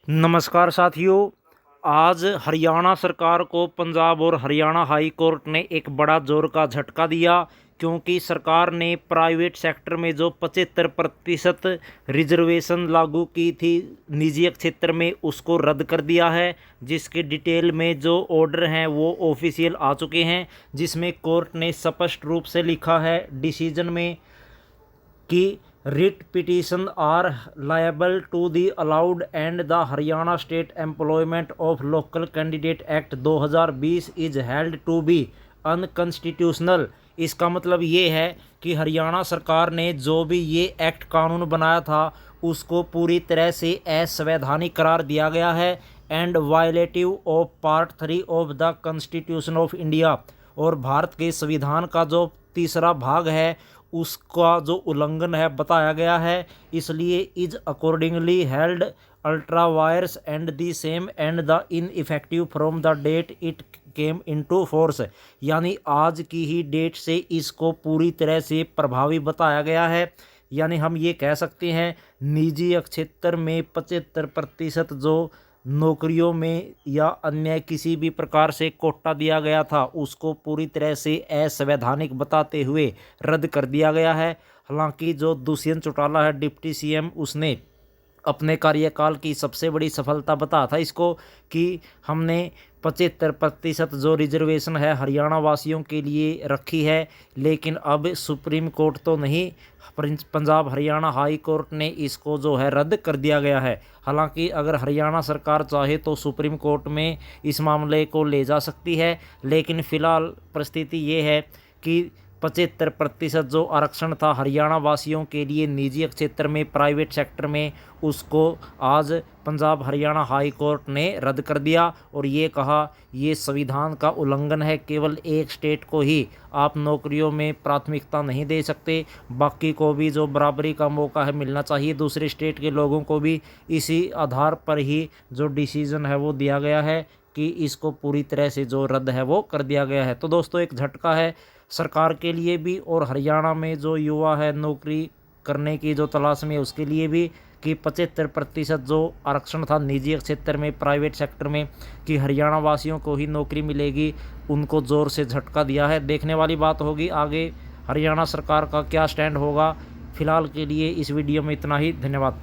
नमस्कार साथियों। आज हरियाणा सरकार को पंजाब और हरियाणा हाई कोर्ट ने एक बड़ा जोर का झटका दिया, क्योंकि सरकार ने प्राइवेट सेक्टर में जो 75% रिजर्वेशन लागू की थी निजी क्षेत्र में, उसको रद्द कर दिया है। जिसके डिटेल में जो ऑर्डर हैं वो ऑफिशियल आ चुके हैं, जिसमें कोर्ट ने स्पष्ट रूप से लिखा है डिसीजन में कि writ petition are liable to the allowed and the Haryana state employment of local candidate act 2020 is held to be unconstitutional. इसका मतलब ये है कि हरियाणा सरकार ने जो भी ये एक्ट कानून बनाया था उसको पूरी तरह से असंवैधानिक करार दिया गया है and violative of part 3 of the constitution of India. और भारत के संविधान का जो तीसरा भाग है उसका जो उल्लंघन है बताया गया है। इसलिए is accordingly held ultra vires and the same and the ineffective from the date it came into force. यानी आज की ही डेट से इसको पूरी तरह से प्रभावी बताया गया है। यानी हम ये कह सकते हैं निजी क्षेत्र में 75% जो नौकरियों में या अन्य किसी भी प्रकार से कोटा दिया गया था उसको पूरी तरह से असंवैधानिक बताते हुए रद्द कर दिया गया है। हालांकि जो दुष्यंत चौटाला है डिप्टी सीएम, उसने अपने कार्यकाल की सबसे बड़ी सफलता बता था इसको कि हमने 75% जो रिजर्वेशन है हरियाणा वासियों के लिए रखी है। लेकिन अब सुप्रीम कोर्ट तो नहीं, पंजाब हरियाणा हाई कोर्ट ने इसको जो है रद्द कर दिया गया है। हालांकि अगर हरियाणा सरकार चाहे तो सुप्रीम कोर्ट में इस मामले को ले जा सकती है, लेकिन फ़िलहाल परिस्थिति ये है कि 75% जो आरक्षण था हरियाणा वासियों के लिए निजी क्षेत्र में प्राइवेट सेक्टर में, उसको आज पंजाब हरियाणा हाई कोर्ट ने रद्द कर दिया और ये कहा ये संविधान का उल्लंघन है। केवल एक स्टेट को ही आप नौकरियों में प्राथमिकता नहीं दे सकते, बाकी को भी जो बराबरी का मौका है मिलना चाहिए। दूसरे स्टेट के लोगों को भी इसी आधार पर ही जो डिसीजन है वो दिया गया है कि इसको पूरी तरह से जो रद्द है वो कर दिया गया है। तो दोस्तों एक झटका है सरकार के लिए भी और हरियाणा में जो युवा है नौकरी करने की जो तलाश में उसके लिए भी, कि 75% जो आरक्षण था निजी क्षेत्र में प्राइवेट सेक्टर में कि हरियाणा वासियों को ही नौकरी मिलेगी, उनको ज़ोर से झटका दिया है। देखने वाली बात होगी आगे हरियाणा सरकार का क्या स्टैंड होगा। फिलहाल के लिए इस वीडियो में इतना ही। धन्यवाद।